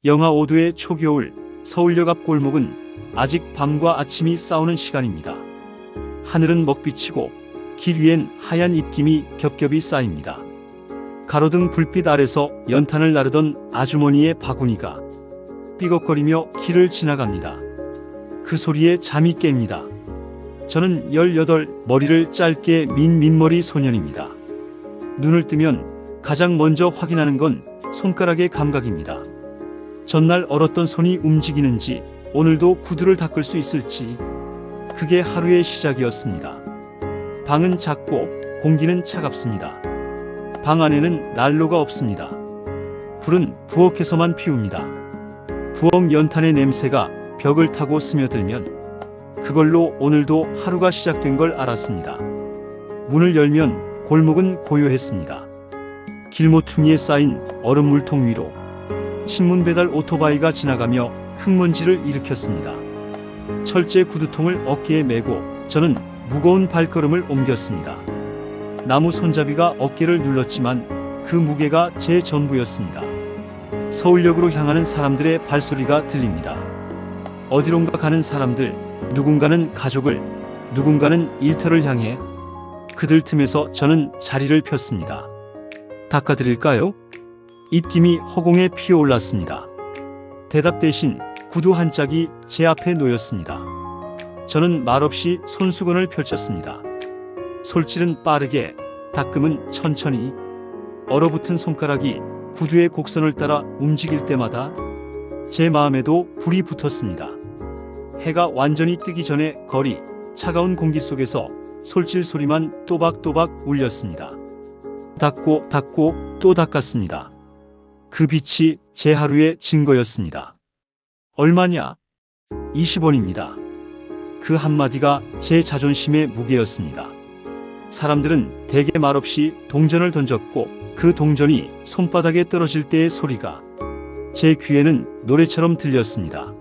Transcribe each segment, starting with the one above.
영하 5도의 초겨울 서울역 앞 골목은 아직 밤과 아침이 싸우는 시간입니다. 하늘은 먹비치고 길 위엔 하얀 입김이 겹겹이 쌓입니다. 가로등 불빛 아래서 연탄을 나르던 아주머니의 바구니가 삐걱거리며 길을 지나갑니다. 그 소리에 잠이 깹니다. 저는 18, 머리를 짧게 민 민머리 소년입니다. 눈을 뜨면 가장 먼저 확인하는 건 손가락의 감각입니다. 전날 얼었던 손이 움직이는지, 오늘도 구두를 닦을 수 있을지. 그게 하루의 시작이었습니다. 방은 작고 공기는 차갑습니다. 방 안에는 난로가 없습니다. 불은 부엌에서만 피웁니다. 부엌 연탄의 냄새가 벽을 타고 스며들면 그걸로 오늘도 하루가 시작된 걸 알았습니다. 문을 열면 골목은 고요했습니다. 길모퉁이에 쌓인 얼음 물통 위로 신문 배달 오토바이가 지나가며 흙먼지를 일으켰습니다. 철제 구두통을 어깨에 메고 저는 무거운 발걸음을 옮겼습니다. 나무 손잡이가 어깨를 눌렀지만 그 무게가 제 전부였습니다. 서울역으로 향하는 사람들의 발소리가 들립니다. 어디론가 가는 사람들, 누군가는 가족을, 누군가는 일터를 향해. 그들 틈에서 저는 자리를 폈습니다. 닦아드릴까요? 입김이 허공에 피어올랐습니다. 대답 대신 구두 한 짝이 제 앞에 놓였습니다. 저는 말없이 손수건을 펼쳤습니다. 솔질은 빠르게, 닦음은 천천히. 얼어붙은 손가락이 구두의 곡선을 따라 움직일 때마다 제 마음에도 불이 붙었습니다. 해가 완전히 뜨기 전에 거리, 차가운 공기 속에서 솔질 소리만 또박또박 울렸습니다. 닦고 닦고 또 닦았습니다. 그 빛이 제 하루의 증거였습니다. 얼마냐? 20원입니다. 그 한마디가 제 자존심의 무게였습니다. 사람들은 대개 말없이 동전을 던졌고 그 동전이 손바닥에 떨어질 때의 소리가 제 귀에는 노래처럼 들렸습니다.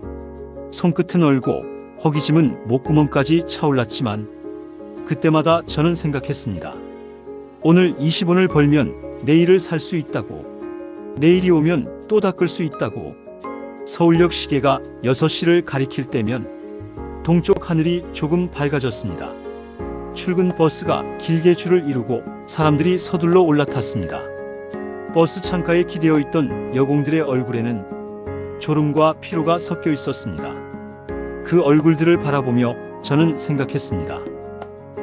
손끝은 얼고 허기짐은 목구멍까지 차올랐지만 그때마다 저는 생각했습니다. 오늘 20원을 벌면 내일을 살 수 있다고. 내일이 오면 또 닦을 수 있다고. 서울역 시계가 6시를 가리킬 때면 동쪽 하늘이 조금 밝아졌습니다. 출근 버스가 길게 줄을 이루고 사람들이 서둘러 올라탔습니다. 버스 창가에 기대어 있던 여공들의 얼굴에는 졸음과 피로가 섞여 있었습니다. 그 얼굴들을 바라보며 저는 생각했습니다.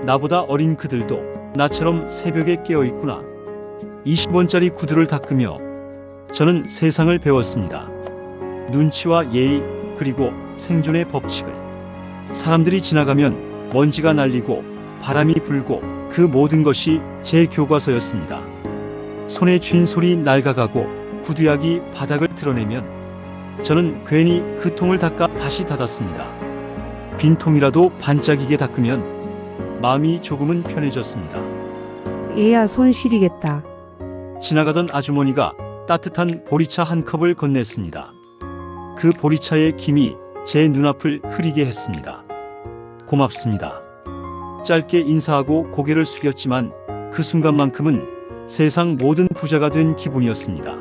나보다 어린 그들도 나처럼 새벽에 깨어 있구나. 20원짜리 구두를 닦으며 저는 세상을 배웠습니다. 눈치와 예의, 그리고 생존의 법칙을. 사람들이 지나가면 먼지가 날리고 바람이 불고 그 모든 것이 제 교과서였습니다. 손에 쥔 솔이 낡아가고 구두약이 바닥을 드러내면 저는 괜히 그 통을 닦아 다시 닫았습니다. 빈 통이라도 반짝이게 닦으면 마음이 조금은 편해졌습니다. 얘야 손 시리겠다. 지나가던 아주머니가 따뜻한 보리차 한 컵을 건넸습니다. 그 보리차의 김이 제 눈앞을 흐리게 했습니다. 고맙습니다. 짧게 인사하고 고개를 숙였지만 그 순간만큼은 세상 모든 부자가 된 기분이었습니다.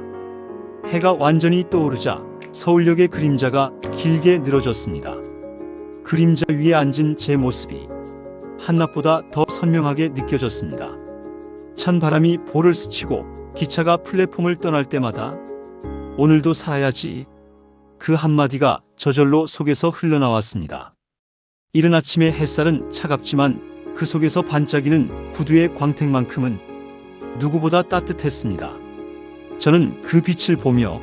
해가 완전히 떠오르자 서울역의 그림자가 길게 늘어졌습니다. 그림자 위에 앉은 제 모습이 한낮보다 더 선명하게 느껴졌습니다. 찬 바람이 볼을 스치고 기차가 플랫폼을 떠날 때마다 오늘도 살아야지. 그 한마디가 저절로 속에서 흘러나왔습니다. 이른 아침의 햇살은 차갑지만 그 속에서 반짝이는 구두의 광택만큼은 누구보다 따뜻했습니다. 저는 그 빛을 보며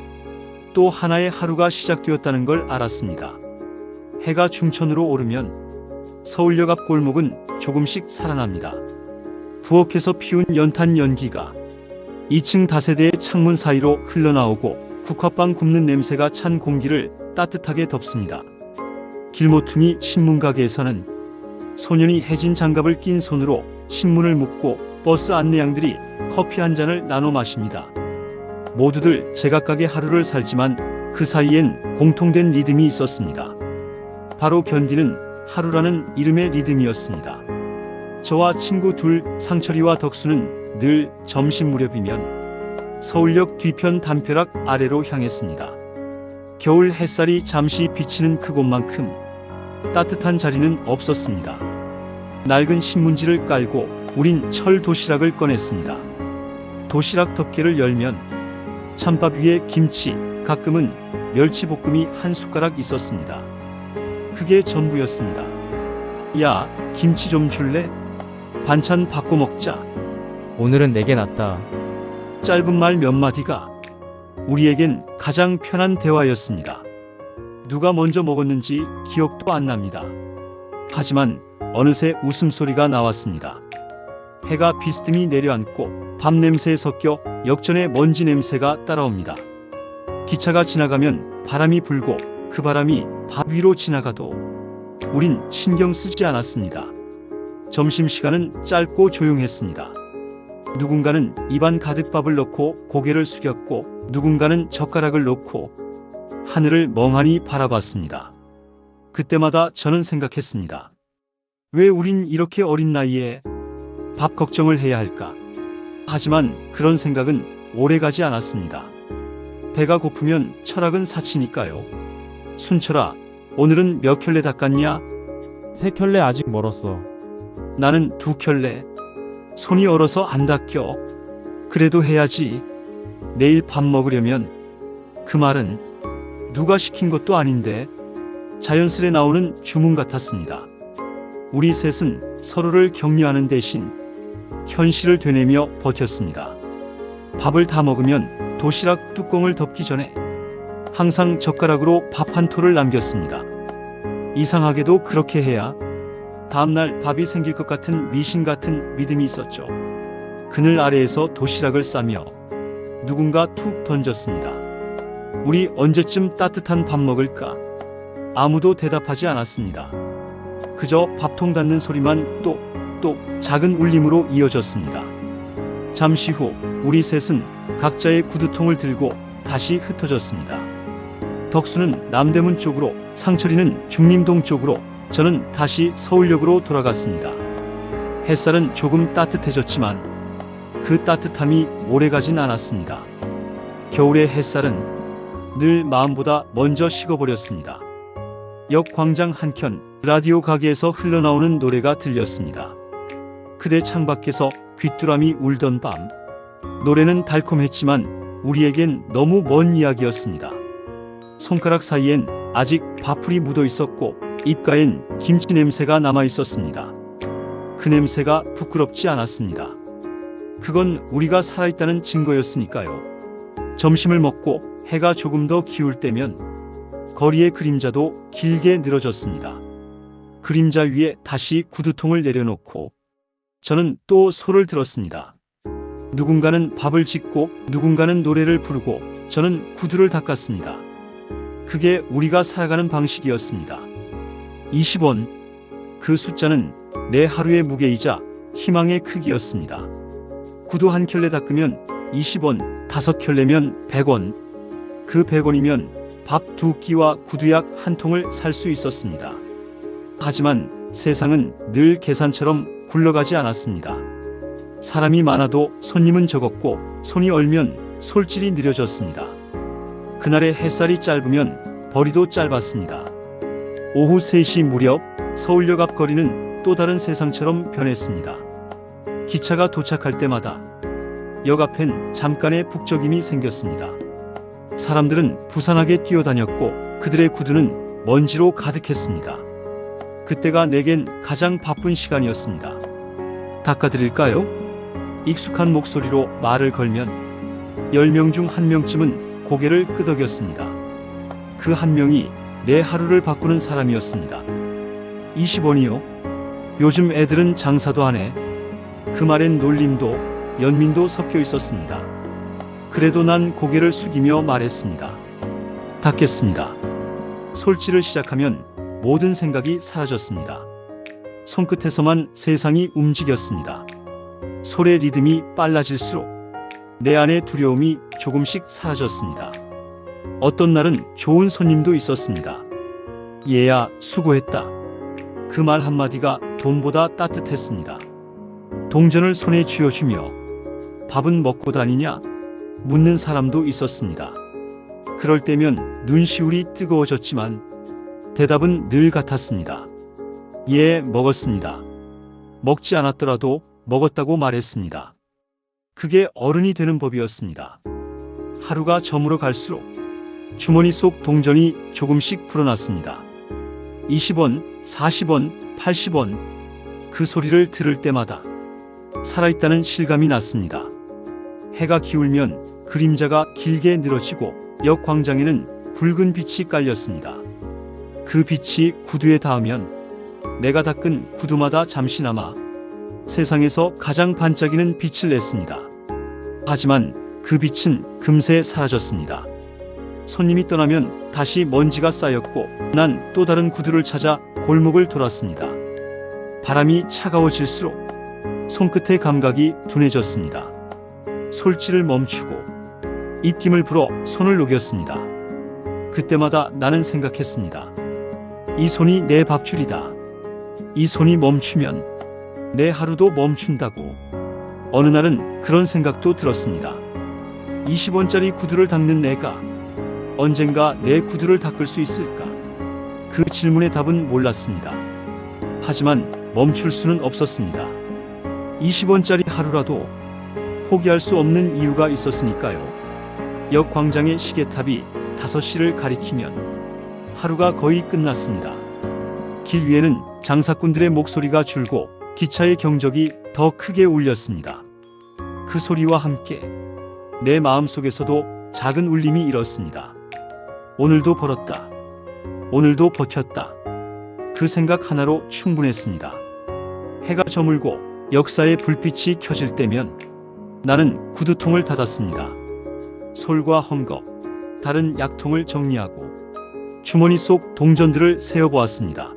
또 하나의 하루가 시작되었다는 걸 알았습니다. 해가 중천으로 오르면 서울역 앞 골목은 조금씩 살아납니다. 부엌에서 피운 연탄 연기가 2층 다세대의 창문 사이로 흘러나오고 국화빵 굽는 냄새가 찬 공기를 따뜻하게 덮습니다. 길모퉁이 신문가게에서는 소년이 해진 장갑을 낀 손으로 신문을 묶고 버스 안내양들이 커피 한 잔을 나눠 마십니다. 모두들 제각각의 하루를 살지만 그 사이엔 공통된 리듬이 있었습니다. 바로 견디는 하루라는 이름의 리듬이었습니다. 저와 친구 둘 상철이와 덕수는 늘 점심 무렵이면 서울역 뒤편 담벼락 아래로 향했습니다. 겨울 햇살이 잠시 비치는 그곳만큼 따뜻한 자리는 없었습니다. 낡은 신문지를 깔고 우린 철 도시락을 꺼냈습니다. 도시락 덮개를 열면 찬밥 위에 김치, 가끔은 멸치볶음이 한 숟가락 있었습니다. 그게 전부였습니다. 야, 김치 좀 줄래? 반찬 바꿔 먹자. 오늘은 내게 낫다. 짧은 말 몇 마디가 우리에겐 가장 편한 대화였습니다. 누가 먼저 먹었는지 기억도 안 납니다. 하지만 어느새 웃음소리가 나왔습니다. 해가 비스듬히 내려앉고 밥 냄새에 섞여 역전의 먼지 냄새가 따라옵니다. 기차가 지나가면 바람이 불고 그 바람이 밥 위로 지나가도 우린 신경 쓰지 않았습니다. 점심시간은 짧고 조용했습니다. 누군가는 입안 가득 밥을 넣고 고개를 숙였고 누군가는 젓가락을 놓고 하늘을 멍하니 바라봤습니다. 그때마다 저는 생각했습니다. 왜 우린 이렇게 어린 나이에 밥 걱정을 해야 할까? 하지만 그런 생각은 오래가지 않았습니다. 배가 고프면 철학은 사치니까요. 순철아, 오늘은 몇 켤레 닦았냐? 3켤레 아직 멀었어. 나는 2켤레. 손이 얼어서 안 닦여. 그래도 해야지. 내일 밥 먹으려면. 그 말은 누가 시킨 것도 아닌데 자연스레 나오는 주문 같았습니다. 우리 셋은 서로를 격려하는 대신 현실을 되뇌며 버텼습니다. 밥을 다 먹으면 도시락 뚜껑을 덮기 전에 항상 젓가락으로 밥 한 톨을 남겼습니다. 이상하게도 그렇게 해야 다음날 밥이 생길 것 같은 미신 같은 믿음이 있었죠. 그늘 아래에서 도시락을 싸며 누군가 툭 던졌습니다. 우리 언제쯤 따뜻한 밥 먹을까? 아무도 대답하지 않았습니다. 그저 밥통 닫는 소리만 똑똑 작은 울림으로 이어졌습니다. 잠시 후 우리 셋은 각자의 구두통을 들고 다시 흩어졌습니다. 덕수는 남대문 쪽으로, 상철이는 중림동 쪽으로, 저는 다시 서울역으로 돌아갔습니다. 햇살은 조금 따뜻해졌지만 그 따뜻함이 오래가진 않았습니다. 겨울의 햇살은 늘 마음보다 먼저 식어버렸습니다. 역 광장 한켠 라디오 가게에서 흘러나오는 노래가 들렸습니다. 그대 창밖에서 귀뚜라미 울던 밤. 노래는 달콤했지만 우리에겐 너무 먼 이야기였습니다. 손가락 사이엔 아직 밥풀이 묻어 있었고 입가엔 김치 냄새가 남아 있었습니다. 그 냄새가 부끄럽지 않았습니다. 그건 우리가 살아있다는 증거였으니까요. 점심을 먹고 해가 조금 더 기울 때면 거리의 그림자도 길게 늘어졌습니다. 그림자 위에 다시 구두통을 내려놓고 저는 또 소를 들었습니다. 누군가는 밥을 짓고 누군가는 노래를 부르고 저는 구두를 닦았습니다. 그게 우리가 살아가는 방식이었습니다. 20원. 그 숫자는 내 하루의 무게이자 희망의 크기였습니다. 구두 한 켤레 닦으면 20원, 5켤레면 100원. 그 100원이면 밥 2끼와 구두약 한 통을 살 수 있었습니다. 하지만 세상은 늘 계산처럼 굴러가지 않았습니다. 사람이 많아도 손님은 적었고 손이 얼면 솔질이 느려졌습니다. 그날의 햇살이 짧으면 벌이도 짧았습니다. 오후 3시 무렵 서울역 앞 거리는 또 다른 세상처럼 변했습니다. 기차가 도착할 때마다 역 앞엔 잠깐의 북적임이 생겼습니다. 사람들은 부산하게 뛰어다녔고 그들의 구두는 먼지로 가득했습니다. 그때가 내겐 가장 바쁜 시간이었습니다. 닦아드릴까요? 익숙한 목소리로 말을 걸면 10명 중 1명쯤은 고개를 끄덕였습니다. 그 한 명이 내 하루를 바꾸는 사람이었습니다. 20원이요? 요즘 애들은 장사도 안 해. 그 말엔 놀림도 연민도 섞여 있었습니다. 그래도 난 고개를 숙이며 말했습니다. 닦겠습니다. 솔질을 시작하면 모든 생각이 사라졌습니다. 손끝에서만 세상이 움직였습니다. 솔의 리듬이 빨라질수록 내 안의 두려움이 조금씩 사라졌습니다. 어떤 날은 좋은 손님도 있었습니다. 얘야, 수고했다. 그 말 한마디가 돈보다 따뜻했습니다. 동전을 손에 쥐어주며 밥은 먹고 다니냐? 묻는 사람도 있었습니다. 그럴 때면 눈시울이 뜨거워졌지만 대답은 늘 같았습니다. 예, 먹었습니다. 먹지 않았더라도 먹었다고 말했습니다. 그게 어른이 되는 법이었습니다. 하루가 저물어 갈수록 주머니 속 동전이 조금씩 불어났습니다. 20원, 40원, 80원. 그 소리를 들을 때마다 살아있다는 실감이 났습니다. 해가 기울면 그림자가 길게 늘어지고 역 광장에는 붉은 빛이 깔렸습니다. 그 빛이 구두에 닿으면 내가 닦은 구두마다 잠시나마 세상에서 가장 반짝이는 빛을 냈습니다. 하지만 그 빛은 금세 사라졌습니다. 손님이 떠나면 다시 먼지가 쌓였고 난 또 다른 구두를 찾아 골목을 돌았습니다. 바람이 차가워질수록 손끝의 감각이 둔해졌습니다. 솔질을 멈추고 입김을 불어 손을 녹였습니다. 그때마다 나는 생각했습니다. 이 손이 내 밥줄이다. 이 손이 멈추면 내 하루도 멈춘다고. 어느 날은 그런 생각도 들었습니다. 20원짜리 구두를 닦는 내가 언젠가 내 구두를 닦을 수 있을까? 그 질문의 답은 몰랐습니다. 하지만 멈출 수는 없었습니다. 20원짜리 하루라도 포기할 수 없는 이유가 있었으니까요. 역 광장의 시계탑이 5시를 가리키면 하루가 거의 끝났습니다. 길 위에는 장사꾼들의 목소리가 줄고 기차의 경적이 더 크게 울렸습니다. 그 소리와 함께 내 마음속에서도 작은 울림이 일었습니다. 오늘도 벌었다. 오늘도 버텼다. 그 생각 하나로 충분했습니다. 해가 저물고 역사의 불빛이 켜질 때면 나는 구두통을 닫았습니다. 솔과 헝겊, 다른 약통을 정리하고 주머니 속 동전들을 세어보았습니다.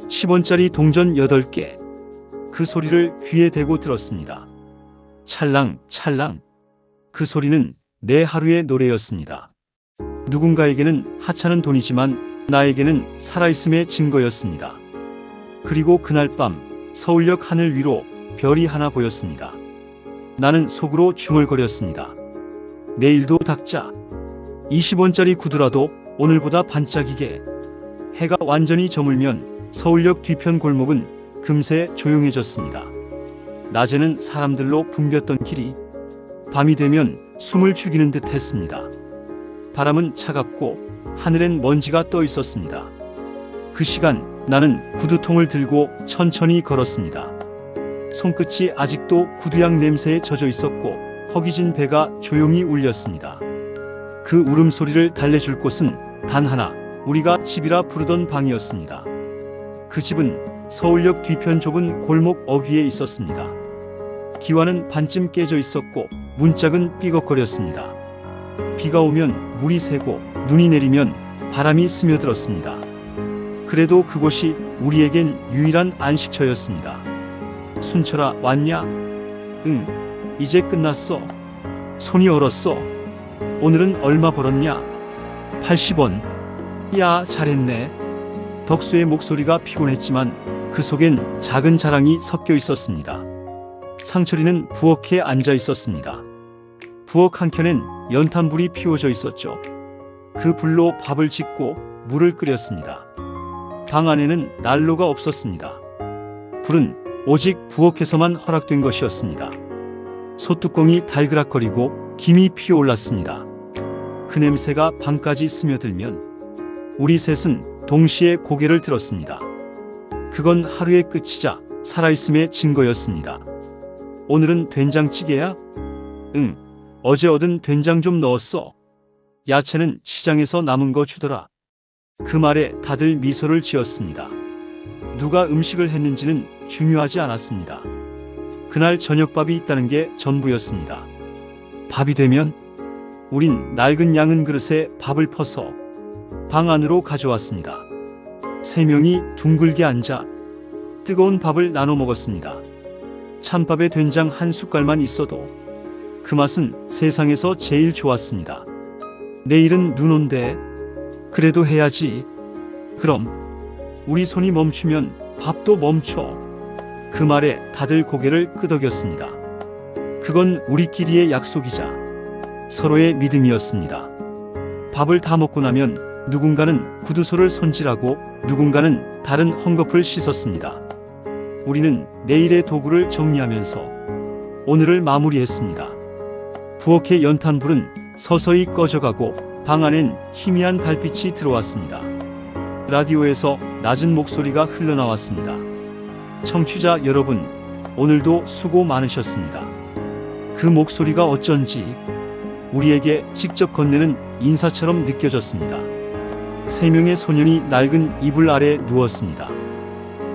10원짜리 동전 8개. 그 소리를 귀에 대고 들었습니다. 찰랑 찰랑. 그 소리는 내 하루의 노래였습니다. 누군가에게는 하찮은 돈이지만 나에게는 살아있음의 증거였습니다. 그리고 그날 밤 서울역 하늘 위로 별이 하나 보였습니다. 나는 속으로 중얼거렸습니다. 내일도 닦자. 20원짜리 구두라도 오늘보다 반짝이게. 해가 완전히 저물면 서울역 뒤편 골목은 금세 조용해졌습니다. 낮에는 사람들로 붐볐던 길이 밤이 되면 숨을 죽이는 듯 했습니다. 바람은 차갑고 하늘엔 먼지가 떠 있었습니다. 그 시간 나는 구두통을 들고 천천히 걸었습니다. 손끝이 아직도 구두향 냄새에 젖어 있었고 허기진 배가 조용히 울렸습니다. 그 울음소리를 달래줄 곳은 단 하나, 우리가 집이라 부르던 방이었습니다. 그 집은 서울역 뒤편 좁은 골목 어귀에 있었습니다. 기와는 반쯤 깨져 있었고 문짝은 삐걱거렸습니다. 비가 오면 물이 새고 눈이 내리면 바람이 스며들었습니다. 그래도 그곳이 우리에겐 유일한 안식처였습니다. 순철아, 왔냐? 응, 이제 끝났어. 손이 얼었어. 오늘은 얼마 벌었냐? 80원. 야, 잘했네. 덕수의 목소리가 피곤했지만 그 속엔 작은 자랑이 섞여 있었습니다. 상철이는 부엌에 앉아 있었습니다. 부엌 한켠엔 연탄불이 피워져 있었죠. 그 불로 밥을 짓고 물을 끓였습니다. 방 안에는 난로가 없었습니다. 불은 오직 부엌에서만 허락된 것이었습니다. 소뚜껑이 달그락거리고 김이 피어올랐습니다. 그 냄새가 방까지 스며들면 우리 셋은 동시에 고개를 들었습니다. 그건 하루의 끝이자 살아있음의 증거였습니다. 오늘은 된장찌개야? 응, 어제 얻은 된장 좀 넣었어. 야채는 시장에서 남은 거 주더라. 그 말에 다들 미소를 지었습니다. 누가 음식을 했는지는 중요하지 않았습니다. 그날 저녁밥이 있다는 게 전부였습니다. 밥이 되면 우린 낡은 양은 그릇에 밥을 퍼서 방 안으로 가져왔습니다. 3명이 둥글게 앉아 뜨거운 밥을 나눠 먹었습니다. 찬밥에 된장 한 숟갈만 있어도 그 맛은 세상에서 제일 좋았습니다. 내일은 눈 온대. 그래도 해야지. 그럼 우리 손이 멈추면 밥도 멈춰. 그 말에 다들 고개를 끄덕였습니다. 그건 우리끼리의 약속이자 서로의 믿음이었습니다. 밥을 다 먹고 나면 누군가는 구두소를 손질하고 누군가는 다른 헝겊을 씻었습니다. 우리는 내일의 도구를 정리하면서 오늘을 마무리했습니다. 부엌의 연탄불은 서서히 꺼져가고 방 안엔 희미한 달빛이 들어왔습니다. 라디오에서 낮은 목소리가 흘러나왔습니다. 청취자 여러분, 오늘도 수고 많으셨습니다. 그 목소리가 어쩐지 우리에게 직접 건네는 인사처럼 느껴졌습니다. 3명의 소년이 낡은 이불 아래 누웠습니다.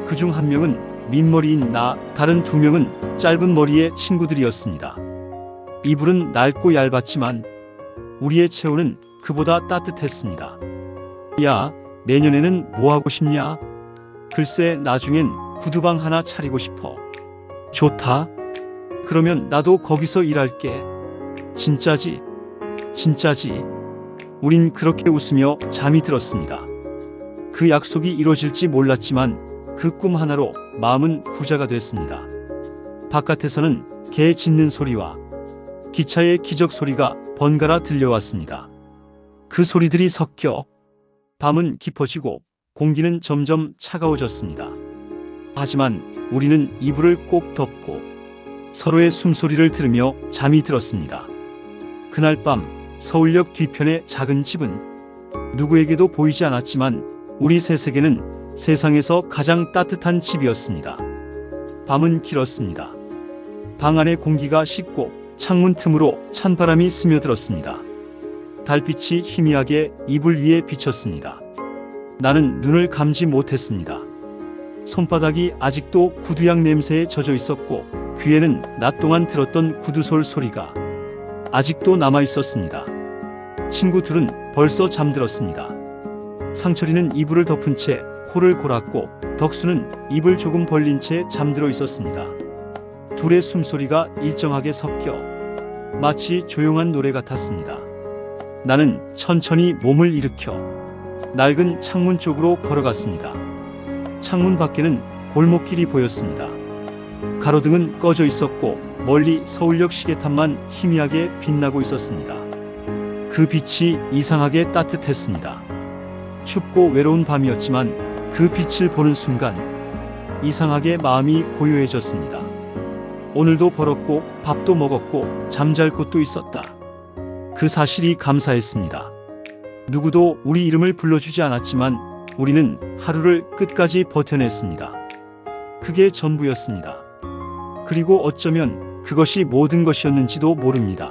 그중 1명은 민머리인 나, 다른 2명은 짧은 머리의 친구들이었습니다. 이불은 낡고 얇았지만 우리의 체온은 그보다 따뜻했습니다. 야, 내년에는 뭐 하고 싶냐? 글쎄, 나중엔 구두방 하나 차리고 싶어. 좋다. 그러면 나도 거기서 일할게. 진짜지? 진짜지? 우린 그렇게 웃으며 잠이 들었습니다. 그 약속이 이루어질지 몰랐지만 그 꿈 하나로 마음은 부자가 됐습니다. 바깥에서는 개 짖는 소리와 기차의 기적 소리가 번갈아 들려왔습니다. 그 소리들이 섞여 밤은 깊어지고 공기는 점점 차가워졌습니다. 하지만 우리는 이불을 꼭 덮고 서로의 숨소리를 들으며 잠이 들었습니다. 그날 밤 서울역 뒤편의 작은 집은 누구에게도 보이지 않았지만 우리 셋에게는 세상에서 가장 따뜻한 집이었습니다. 밤은 길었습니다. 방 안의 공기가 식고 창문 틈으로 찬바람이 스며들었습니다. 달빛이 희미하게 이불 위에 비쳤습니다. 나는 눈을 감지 못했습니다. 손바닥이 아직도 구두약 냄새에 젖어 있었고 귀에는 낮 동안 들었던 구두솔 소리가 아직도 남아 있었습니다. 친구 둘은 벌써 잠들었습니다. 상철이는 이불을 덮은 채 코를 골았고 덕수는 입을 조금 벌린 채 잠들어 있었습니다. 둘의 숨소리가 일정하게 섞여 마치 조용한 노래 같았습니다. 나는 천천히 몸을 일으켜 낡은 창문 쪽으로 걸어갔습니다. 창문 밖에는 골목길이 보였습니다. 가로등은 꺼져 있었고 멀리 서울역 시계탑만 희미하게 빛나고 있었습니다. 그 빛이 이상하게 따뜻했습니다. 춥고 외로운 밤이었지만 그 빛을 보는 순간 이상하게 마음이 고요해졌습니다. 오늘도 벌었고 밥도 먹었고 잠잘 곳도 있었다. 그 사실이 감사했습니다. 누구도 우리 이름을 불러주지 않았지만 우리는 하루를 끝까지 버텨냈습니다. 그게 전부였습니다. 그리고 어쩌면 그것이 모든 것이었는지도 모릅니다.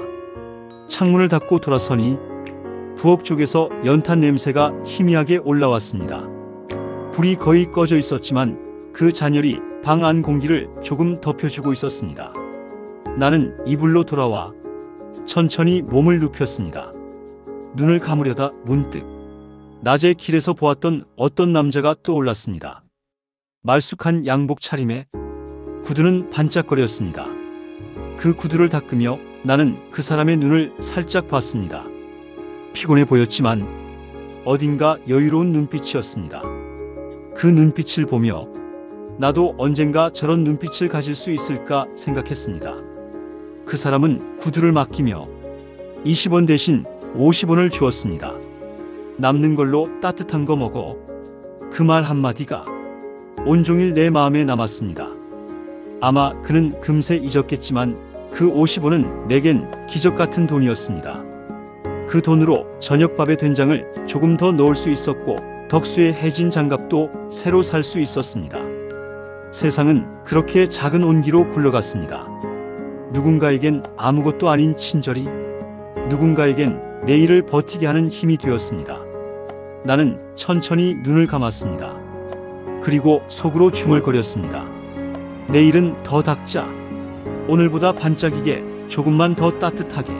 창문을 닫고 돌아서니 부엌 쪽에서 연탄 냄새가 희미하게 올라왔습니다. 불이 거의 꺼져 있었지만 그 잔열이 방 안 공기를 조금 덮여주고 있었습니다. 나는 이불로 돌아와 천천히 몸을 눕혔습니다. 눈을 감으려다 문득 낮에 길에서 보았던 어떤 남자가 떠올랐습니다. 말쑥한 양복 차림에 구두는 반짝거렸습니다. 그 구두를 닦으며 나는 그 사람의 눈을 살짝 봤습니다. 피곤해 보였지만 어딘가 여유로운 눈빛이었습니다. 그 눈빛을 보며 나도 언젠가 저런 눈빛을 가질 수 있을까 생각했습니다. 그 사람은 구두를 맡기며 20원 대신 50원을 주었습니다. 남는 걸로 따뜻한 거 먹어. 그 말 한마디가 온종일 내 마음에 남았습니다. 아마 그는 금세 잊었겠지만 그 50원은 내겐 기적 같은 돈이었습니다. 그 돈으로 저녁밥에 된장을 조금 더 넣을 수 있었고 덕수의 해진 장갑도 새로 살 수 있었습니다. 세상은 그렇게 작은 온기로 굴러갔습니다. 누군가에겐 아무것도 아닌 친절이, 누군가에겐 내일을 버티게 하는 힘이 되었습니다. 나는 천천히 눈을 감았습니다. 그리고 속으로 중얼거렸습니다. 내일은 더 닦자. 오늘보다 반짝이게, 조금만 더 따뜻하게.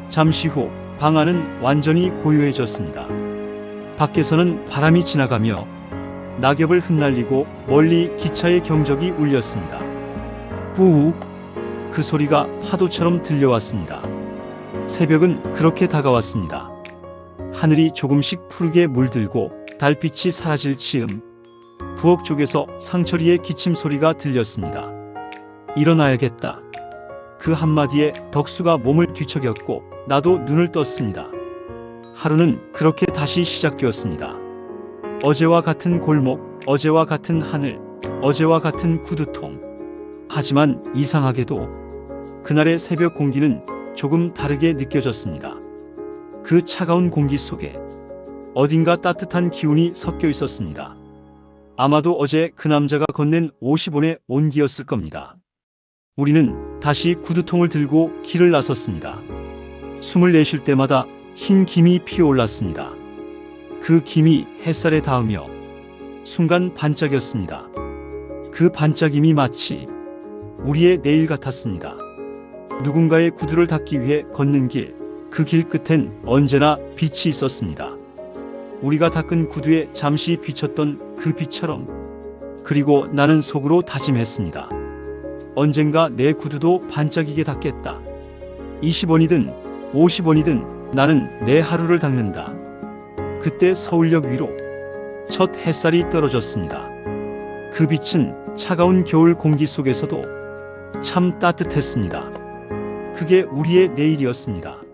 잠시 후 방 안은 완전히 고요해졌습니다. 밖에서는 바람이 지나가며 낙엽을 흩날리고 멀리 기차의 경적이 울렸습니다. 뿌우, 그 소리가 파도처럼 들려왔습니다. 새벽은 그렇게 다가왔습니다. 하늘이 조금씩 푸르게 물들고 달빛이 사라질 즈음 부엌 쪽에서 상철이의 기침 소리가 들렸습니다. 일어나야겠다. 그 한마디에 덕수가 몸을 뒤척였고 나도 눈을 떴습니다. 하루는 그렇게 다시 시작되었습니다. 어제와 같은 골목, 어제와 같은 하늘, 어제와 같은 구두통. 하지만 이상하게도 그날의 새벽 공기는 조금 다르게 느껴졌습니다. 그 차가운 공기 속에 어딘가 따뜻한 기운이 섞여 있었습니다. 아마도 어제 그 남자가 건넨 50원의 온기였을 겁니다. 우리는 다시 구두통을 들고 길을 나섰습니다. 숨을 내쉴 때마다 흰 김이 피어올랐습니다. 그 김이 햇살에 닿으며 순간 반짝였습니다. 그 반짝임이 마치 우리의 내일 같았습니다. 누군가의 구두를 닦기 위해 걷는 길, 그 길 끝엔 언제나 빛이 있었습니다. 우리가 닦은 구두에 잠시 비쳤던 그 빛처럼. 그리고 나는 속으로 다짐했습니다. 언젠가 내 구두도 반짝이게 닦겠다. 20원이든 50원이든 나는 내 하루를 닦는다. 그때 서울역 위로 첫 햇살이 떨어졌습니다. 그 빛은 차가운 겨울 공기 속에서도 참 따뜻했습니다. 그게 우리의 내일이었습니다.